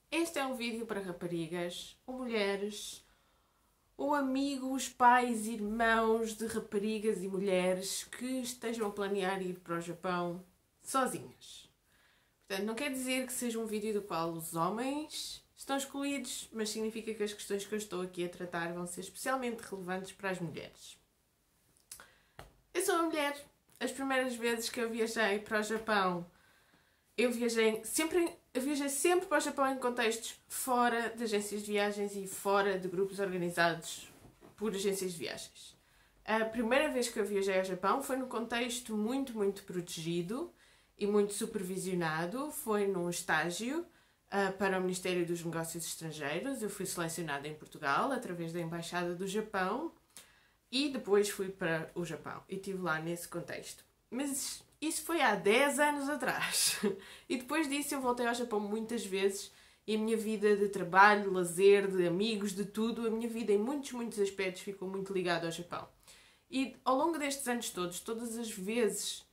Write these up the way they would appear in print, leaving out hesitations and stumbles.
Este é um vídeo para raparigas ou mulheres ou amigos, pais, irmãos de raparigas e mulheres que estejam a planear ir para o Japão sozinhas. Portanto, não quer dizer que seja um vídeo do qual os homens estão excluídos, mas significa que as questões que eu estou aqui a tratar vão ser especialmente relevantes para as mulheres. Eu sou uma mulher. As primeiras vezes que eu viajei para o Japão, eu viajei sempre para o Japão em contextos fora de agências de viagens e fora de grupos organizados por agências de viagens. A primeira vez que eu viajei ao Japão foi num contexto muito protegido e muito supervisionado. Foi num estágio para o Ministério dos Negócios Estrangeiros. Eu fui selecionada em Portugal através da Embaixada do Japão e depois fui para o Japão e estive lá nesse contexto. Mas isso foi há 10 anos atrás. E depois disso eu voltei ao Japão muitas vezes e a minha vida de trabalho, lazer, de amigos, de tudo, a minha vida em muitos aspectos ficou muito ligada ao Japão. E ao longo destes anos todos, todas as vezes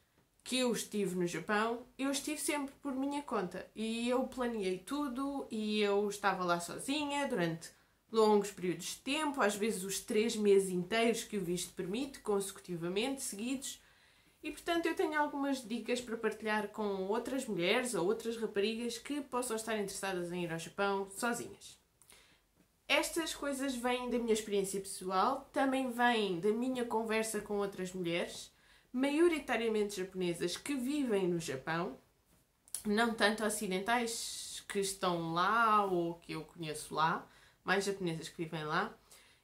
que eu estive no Japão, eu estive sempre por minha conta. E eu planeei tudo e eu estava lá sozinha durante longos períodos de tempo, às vezes os 3 meses inteiros que o visto permite, consecutivamente, seguidos. E, portanto, eu tenho algumas dicas para partilhar com outras mulheres ou outras raparigas que possam estar interessadas em ir ao Japão sozinhas. Estas coisas vêm da minha experiência pessoal, também vêm da minha conversa com outras mulheres, maioritariamente japonesas que vivem no Japão, não tanto ocidentais que estão lá ou que eu conheço lá, mais japonesas que vivem lá.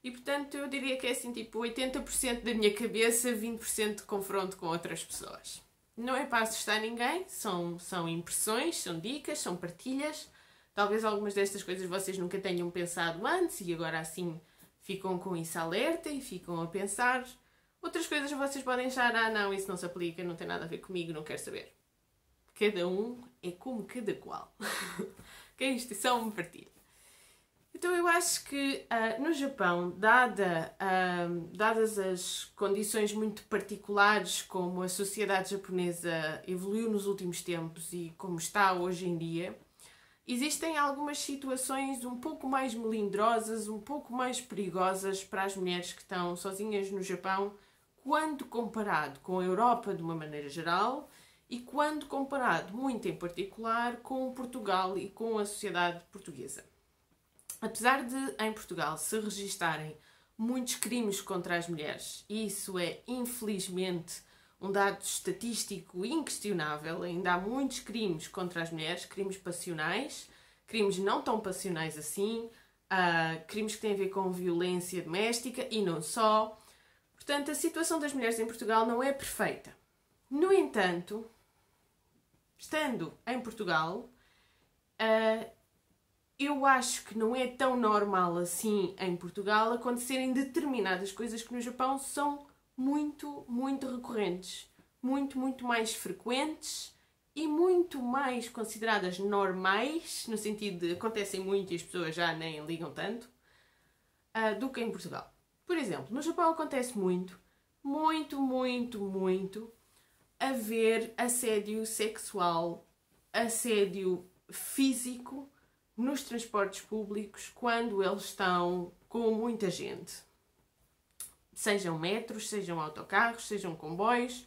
E, portanto, eu diria que é assim, tipo, 80% da minha cabeça, 20% de confronto com outras pessoas. Não é para assustar ninguém, são impressões, são dicas, são partilhas. Talvez algumas destas coisas vocês nunca tenham pensado antes e agora assim ficam com isso alerta e ficam a pensar. Outras coisas vocês podem achar, não, isso não se aplica, não tem nada a ver comigo, não quero saber. Cada um é como cada qual. Que é isto, é só uma partilha. Então eu acho que no Japão, dadas as condições muito particulares como a sociedade japonesa evoluiu nos últimos tempos e como está hoje em dia, existem algumas situações um pouco mais melindrosas, um pouco mais perigosas para as mulheres que estão sozinhas no Japão, quando comparado com a Europa de uma maneira geral e quando comparado muito em particular com Portugal e com a sociedade portuguesa. Apesar de, em Portugal, se registarem muitos crimes contra as mulheres, e isso é, infelizmente, um dado estatístico inquestionável, ainda há muitos crimes contra as mulheres, crimes passionais, crimes não tão passionais assim, crimes que têm a ver com violência doméstica e não só. Portanto, a situação das mulheres em Portugal não é perfeita. No entanto, estando em Portugal, eu acho que não é tão normal assim em Portugal acontecerem determinadas coisas que no Japão são muito recorrentes, muito mais frequentes e muito mais consideradas normais, no sentido de acontecem muito e as pessoas já nem ligam tanto, do que em Portugal. Por exemplo, no Japão acontece muito haver assédio sexual, assédio físico nos transportes públicos quando eles estão com muita gente. Sejam metros, sejam autocarros, sejam comboios,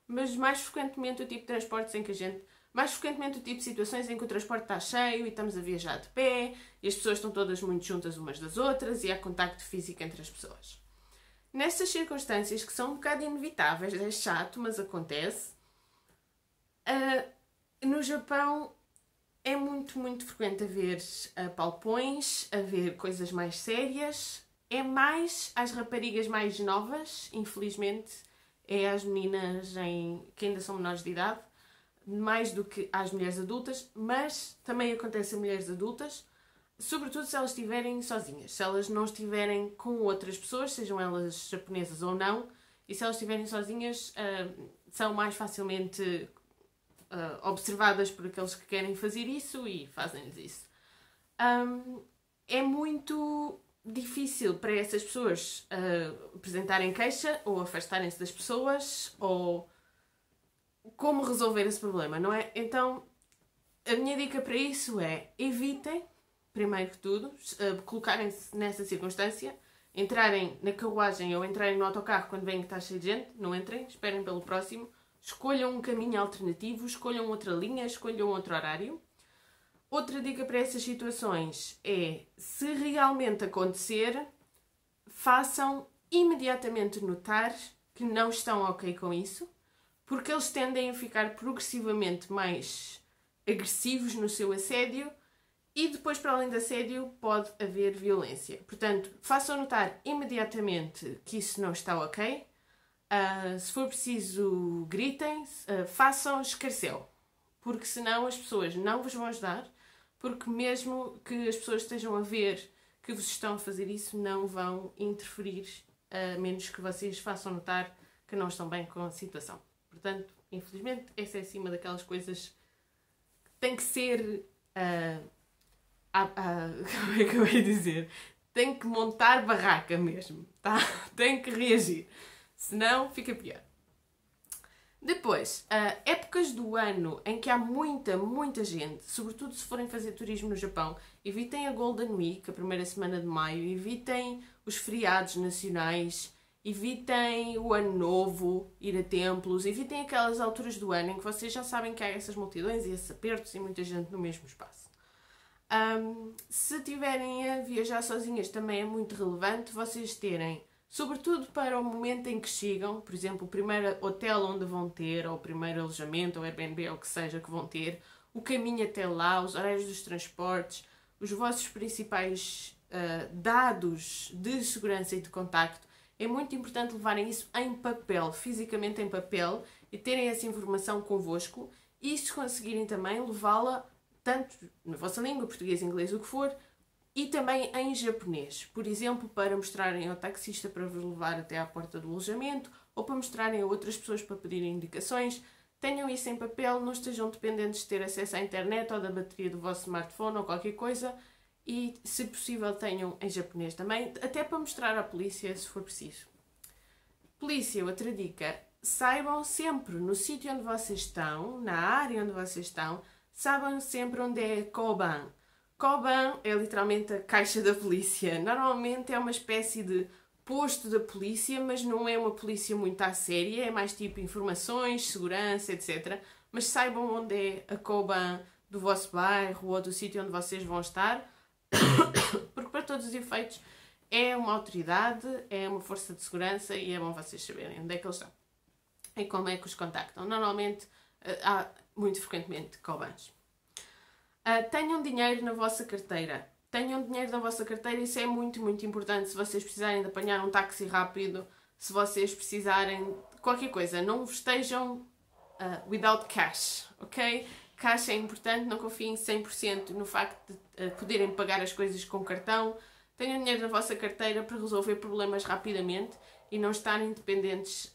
mas mais frequentemente o tipo de transportes em que mais frequentemente o tipo de situações em que o transporte está cheio e estamos a viajar de pé e as pessoas estão todas muito juntas umas das outras e há contacto físico entre as pessoas. Nestas circunstâncias que são um bocado inevitáveis, é chato, mas acontece, no Japão é muito frequente haver palpões, haver coisas mais sérias. É mais às raparigas mais novas, infelizmente, é às meninas que ainda são menores de idade, mais do que às mulheres adultas, mas também acontece a mulheres adultas, sobretudo se elas estiverem sozinhas, se elas não estiverem com outras pessoas, sejam elas japonesas ou não, e se elas estiverem sozinhas, são mais facilmente observadas por aqueles que querem fazer isso e fazem-lhes isso. É muito difícil para essas pessoas apresentarem queixa ou afastarem-se das pessoas ou como resolver esse problema, não é? Então, a minha dica para isso é evitem primeiro que tudo, colocarem-se nessa circunstância, entrarem na carruagem ou entrarem no autocarro quando veem que está cheio de gente, não entrem, esperem pelo próximo, escolham um caminho alternativo, escolham outra linha, escolham outro horário. Outra dica para essas situações é, se realmente acontecer, façam imediatamente notar que não estão ok com isso, porque eles tendem a ficar progressivamente mais agressivos no seu assédio e depois, para além do assédio, pode haver violência. Portanto, façam notar imediatamente que isso não está ok. Se for preciso, gritem, façam escarcéu, porque senão as pessoas não vos vão ajudar, porque mesmo que as pessoas estejam a ver que vos estão a fazer isso, não vão interferir, a menos que vocês façam notar que não estão bem com a situação. Portanto, infelizmente, essa é acima daquelas coisas que tem que ser... como é que eu ia dizer? Tem que montar barraca mesmo, tá? Tem que reagir, senão fica pior. Depois, épocas do ano em que há muita gente, sobretudo se forem fazer turismo no Japão, evitem a Golden Week, a primeira semana de maio, evitem os feriados nacionais, evitem o Ano Novo, ir a templos, evitem aquelas alturas do ano em que vocês já sabem que há essas multidões e esses apertos e muita gente no mesmo espaço. Se tiverem a viajar sozinhas também é muito relevante vocês terem, sobretudo para o momento em que chegam, por exemplo, o primeiro hotel onde vão ter, ou o primeiro alojamento, ou Airbnb, ou o que seja que vão ter, o caminho até lá, os horários dos transportes, os vossos principais dados de segurança e de contacto. É muito importante levarem isso em papel, fisicamente em papel, e terem essa informação convosco, e se conseguirem também levá-la tanto na vossa língua, português, inglês, o que for, e também em japonês. Por exemplo, para mostrarem ao taxista para vos levar até à porta do alojamento, ou para mostrarem a outras pessoas para pedirem indicações. Tenham isso em papel, não estejam dependentes de ter acesso à internet ou da bateria do vosso smartphone ou qualquer coisa. E, se possível, tenham em japonês também, até para mostrar à polícia se for preciso. Polícia, outra dica. Saibam sempre no sítio onde vocês estão, na área onde vocês estão, saibam sempre onde é Koban. Koban é literalmente a caixa da polícia. Normalmente é uma espécie de posto da polícia, mas não é uma polícia muito à séria, é mais tipo informações, segurança, etc. Mas saibam onde é a Koban do vosso bairro ou do sítio onde vocês vão estar, porque para todos os efeitos é uma autoridade, é uma força de segurança e é bom vocês saberem onde é que eles estão e como é que os contactam. Normalmente há muito frequentemente Kobans. Tenham dinheiro na vossa carteira. Tenham dinheiro na vossa carteira, isso é muito importante. Se vocês precisarem de apanhar um táxi rápido, se vocês precisarem de qualquer coisa, não estejam without cash, ok? Cash é importante, não confiem 100% no facto de poderem pagar as coisas com cartão. Tenham dinheiro na vossa carteira para resolver problemas rapidamente e não estarem dependentes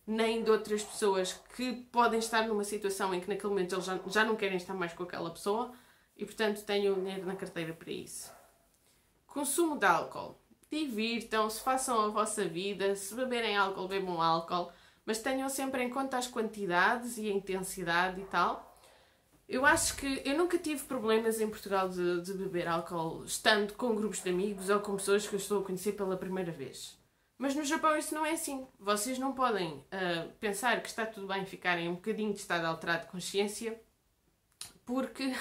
nem de outras pessoas que podem estar numa situação em que naquele momento eles já não querem estar mais com aquela pessoa e, portanto, tenham dinheiro na carteira para isso. Consumo de álcool. Divirtam-se, façam a vossa vida, se beberem álcool, bebam álcool, mas tenham sempre em conta as quantidades e a intensidade e tal. Eu acho que eu nunca tive problemas em Portugal de beber álcool estando com grupos de amigos ou com pessoas que eu estou a conhecer pela primeira vez. Mas no Japão isso não é assim. Vocês não podem pensar que está tudo bem ficarem um bocadinho de estado alterado de consciência, porque...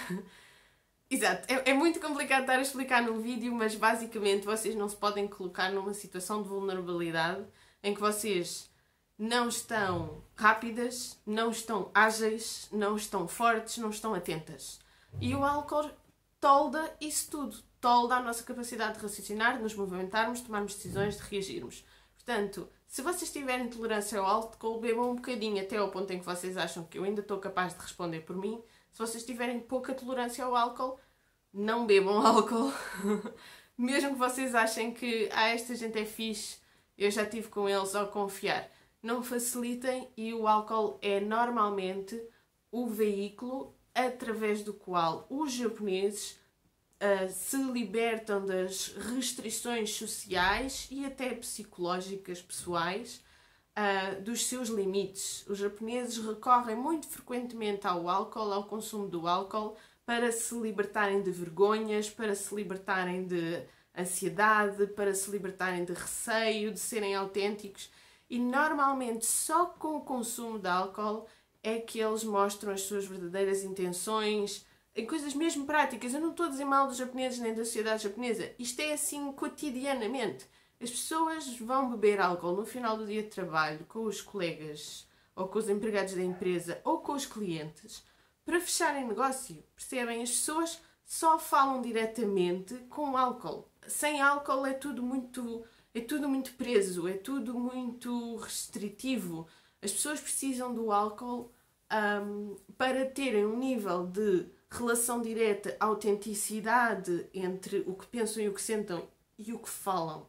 Exato, é muito complicado estar a explicar no vídeo, mas basicamente vocês não se podem colocar numa situação de vulnerabilidade em que vocês não estão rápidas, não estão ágeis, não estão fortes, não estão atentas. E o álcool tolda isso tudo. Tolda a nossa capacidade de raciocinar, de nos movimentarmos, de tomarmos decisões, de reagirmos. Portanto, se vocês tiverem tolerância ao álcool, bebam um bocadinho até ao ponto em que vocês acham que eu ainda estou capaz de responder por mim. Se vocês tiverem pouca tolerância ao álcool, não bebam álcool. Mesmo que vocês achem que esta gente é fixe, eu já estive com eles ao confiar. Não facilitem, e o álcool é normalmente o veículo através do qual os japoneses se libertam das restrições sociais e até psicológicas pessoais dos seus limites. Os japoneses recorrem muito frequentemente ao álcool, ao consumo do álcool, para se libertarem de vergonhas, para se libertarem de ansiedade, para se libertarem de receio, de serem autênticos. E normalmente só com o consumo de álcool é que eles mostram as suas verdadeiras intenções, em coisas mesmo práticas. Eu não estou a dizer mal dos japoneses nem da sociedade japonesa. Isto é assim cotidianamente. As pessoas vão beber álcool no final do dia de trabalho com os colegas ou com os empregados da empresa ou com os clientes para fecharem negócio. Percebem? As pessoas só falam diretamente com álcool. Sem álcool é tudo muito preso, é tudo muito restritivo. As pessoas precisam do álcool para terem um nível de relação direta, autenticidade entre o que pensam e o que sentem e o que falam.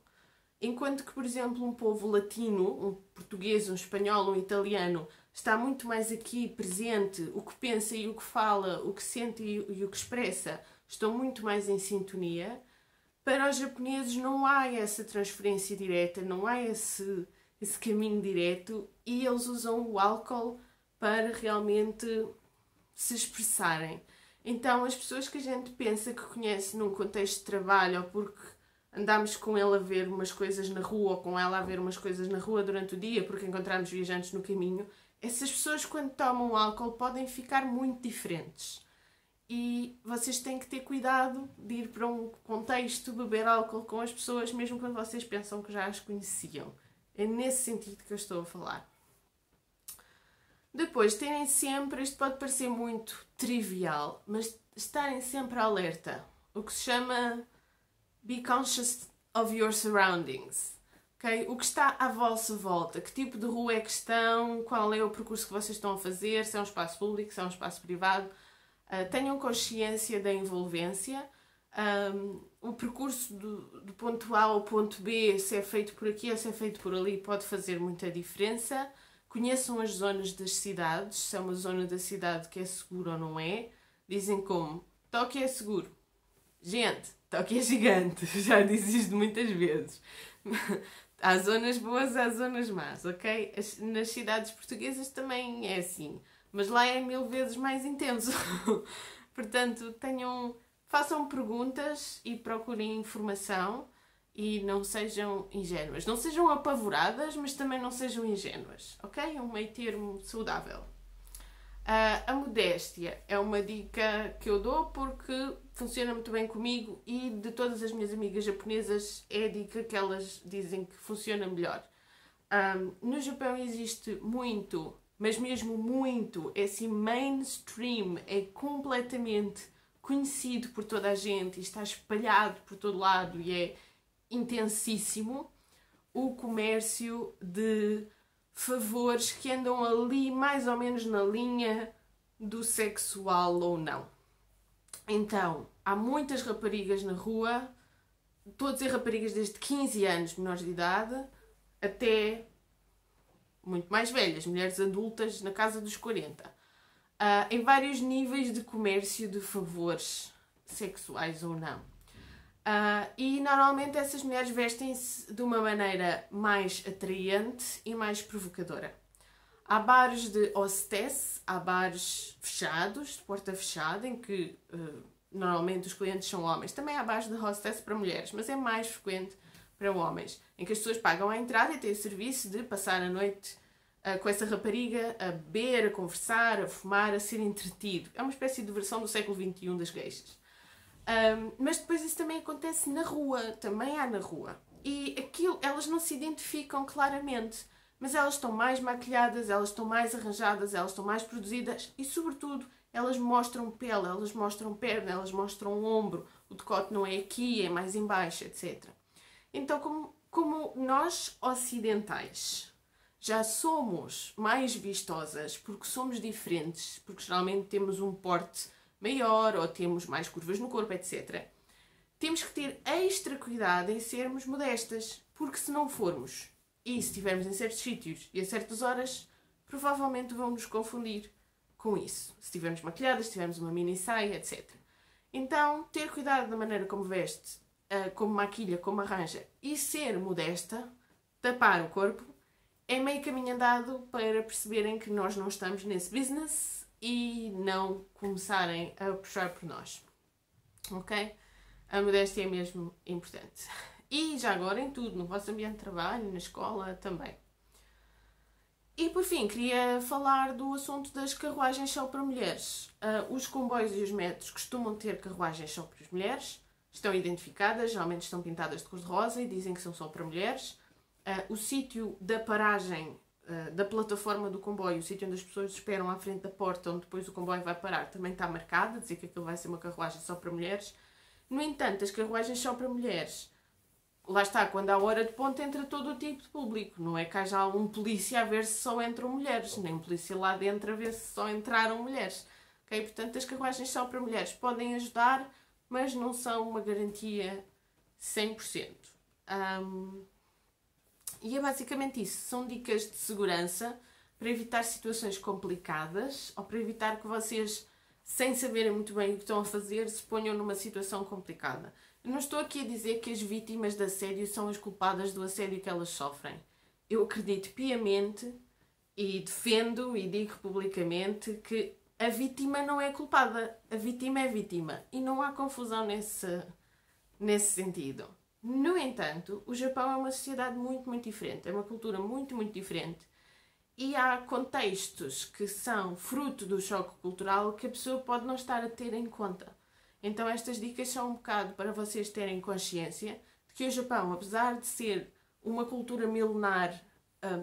Enquanto que, por exemplo, um povo latino, um português, um espanhol, um italiano, está muito mais aqui presente, o que pensa e o que fala, o que sente e o que expressa, estão muito mais em sintonia. Para os japoneses não há essa transferência direta, não há esse caminho direto e eles usam o álcool para realmente se expressarem. Então, as pessoas que a gente pensa que conhece num contexto de trabalho ou porque andámos com ele a ver umas coisas na rua ou com ela a ver umas coisas na rua durante o dia porque encontramos viajantes no caminho, essas pessoas quando tomam álcool podem ficar muito diferentes. E vocês têm que ter cuidado de ir para um contexto, beber álcool com as pessoas, mesmo quando vocês pensam que já as conheciam. É nesse sentido que eu estou a falar. Depois, terem sempre, isto pode parecer muito trivial, mas estarem sempre alerta. O que se chama be conscious of your surroundings. Okay? O que está à vossa volta, que tipo de rua é que estão, qual é o percurso que vocês estão a fazer, se é um espaço público, se é um espaço privado. Tenham consciência da envolvência. O percurso do ponto A ao ponto B, se é feito por aqui ou se é feito por ali, pode fazer muita diferença. Conheçam as zonas das cidades, se é uma zona da cidade que é segura ou não é. Dizem como, Tóquio é seguro. Gente, Tóquio é gigante, já disse isto muitas vezes. Há zonas boas, há zonas más, ok? Nas cidades portuguesas também é assim, mas lá é 1000 vezes mais intenso. Portanto, façam perguntas e procurem informação e não sejam ingênuas. Não sejam apavoradas, mas também não sejam ingênuas, ok? Um meio termo saudável. A modéstia é uma dica que eu dou porque funciona muito bem comigo e de todas as minhas amigas japonesas é a dica que elas dizem que funciona melhor. No Japão existe muito, mas mesmo muito, esse mainstream, é completamente conhecido por toda a gente e está espalhado por todo lado e é intensíssimo, o comércio de favores que andam ali mais ou menos na linha do sexual ou não. Então, há muitas raparigas na rua, estou a dizer raparigas desde 15 anos, menores de idade, até muito mais velhas, mulheres adultas na casa dos 40. Em vários níveis de comércio de favores sexuais ou não. E normalmente essas mulheres vestem-se de uma maneira mais atraente e mais provocadora. Há bares de hostess, há bares fechados, de porta fechada, em que normalmente os clientes são homens. Também há bares de hostess para mulheres, mas é mais frequente para homens, em que as pessoas pagam a entrada e têm o serviço de passar a noite com essa rapariga a beber, a conversar, a fumar, a ser entretido. É uma espécie de versão do século XXI das geishas. Mas depois isso também acontece na rua, também há na rua. E elas não se identificam claramente, mas elas estão mais maquilhadas, elas estão mais arranjadas, elas estão mais produzidas e, sobretudo, elas mostram pele, elas mostram perna, elas mostram ombro, o decote não é aqui, é mais em baixo, etc. Então, como nós ocidentais já somos mais vistosas porque somos diferentes, porque geralmente temos um porte maior ou temos mais curvas no corpo, etc. Temos que ter extra cuidado em sermos modestas, porque se não formos e se estivermos em certos sítios e a certas horas, provavelmente vão nos confundir com isso. Se estivermos maquilhadas, se tivermos uma mini saia, etc. Então, ter cuidado da maneira como veste, como maquilha, como arranja e ser modesta, tapar o corpo, é meio caminho andado para perceberem que nós não estamos nesse business e não começarem a puxar por nós, ok? A modéstia é mesmo importante. E já agora em tudo, no vosso ambiente de trabalho, na escola também. E por fim, queria falar do assunto das carruagens só para mulheres. Os comboios e os metros costumam ter carruagens só para as mulheres, estão identificadas, geralmente estão pintadas de cor-de-rosa e dizem que são só para mulheres. O sítio da paragem da plataforma do comboio, o sítio onde as pessoas esperam à frente da porta, onde depois o comboio vai parar, também está marcado, a dizer que aquilo vai ser uma carruagem só para mulheres. No entanto, as carruagens só para mulheres, lá está, quando há hora de ponta entra todo o tipo de público. Não é que haja um polícia a ver se só entram mulheres, nem um polícia lá dentro a ver se só entraram mulheres. Okay? Portanto, as carruagens só para mulheres podem ajudar, mas não são uma garantia 100%. E é basicamente isso. São dicas de segurança para evitar situações complicadas ou para evitar que vocês, sem saberem muito bem o que estão a fazer, se ponham numa situação complicada. Eu não estou aqui a dizer que as vítimas de assédio são as culpadas do assédio que elas sofrem. Eu acredito piamente e defendo e digo publicamente que a vítima não é culpada. A vítima é vítima. E não há confusão nesse sentido. No entanto, o Japão é uma sociedade muito, muito diferente. É uma cultura muito, muito diferente. E há contextos que são fruto do choque cultural que a pessoa pode não estar a ter em conta. Então estas dicas são um bocado para vocês terem consciência de que o Japão, apesar de ser uma cultura milenar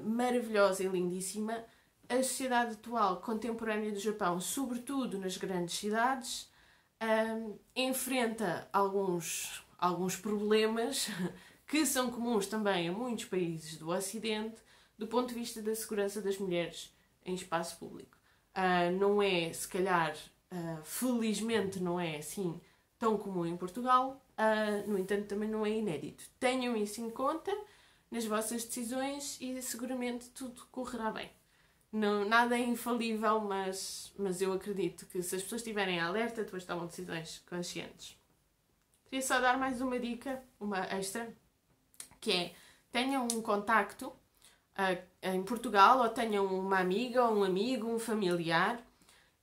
maravilhosa e lindíssima, a sociedade atual, contemporânea do Japão, sobretudo nas grandes cidades, enfrenta alguns problemas que são comuns também a muitos países do Ocidente, do ponto de vista da segurança das mulheres em espaço público. Não é, se calhar, felizmente não é assim tão comum em Portugal, no entanto também não é inédito. Tenham isso em conta nas vossas decisões e seguramente tudo correrá bem. Não, nada é infalível, mas eu acredito que se as pessoas estiverem alerta, depois tomam decisões conscientes. Queria só dar mais uma dica, uma extra, que é, tenham um contacto em Portugal, ou tenham uma amiga, ou um amigo, um familiar,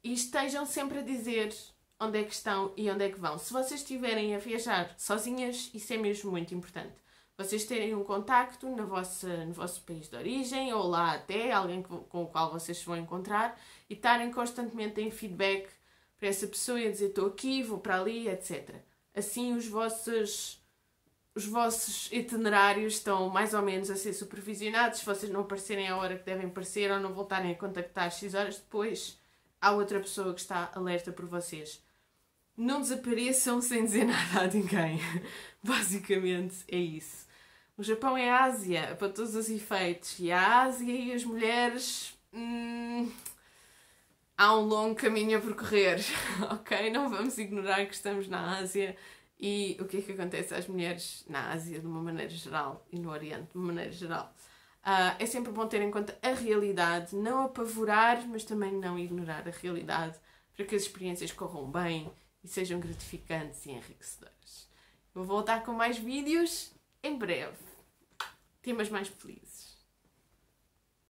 e estejam sempre a dizer onde é que estão e onde é que vão. Se vocês estiverem a viajar sozinhas, isso é mesmo muito importante. Vocês terem um contacto no vosso país de origem, ou lá até, alguém com o qual vocês se vão encontrar, e estarem constantemente em feedback para essa pessoa e a dizer estou aqui, vou para ali, etc. Assim os vossos itinerários estão mais ou menos a ser supervisionados. Se vocês não aparecerem à hora que devem aparecer ou não voltarem a contactar X horas depois, há outra pessoa que está alerta por vocês. Não desapareçam sem dizer nada a ninguém. Basicamente é isso. O Japão é a Ásia, para todos os efeitos. E a Ásia e as mulheres... há um longo caminho a percorrer, ok? Não vamos ignorar que estamos na Ásia e o que é que acontece às mulheres na Ásia de uma maneira geral e no Oriente de uma maneira geral. É sempre bom ter em conta a realidade, não apavorar, mas também não ignorar a realidade para que as experiências corram bem e sejam gratificantes e enriquecedoras. Vou voltar com mais vídeos em breve. Temas mais felizes.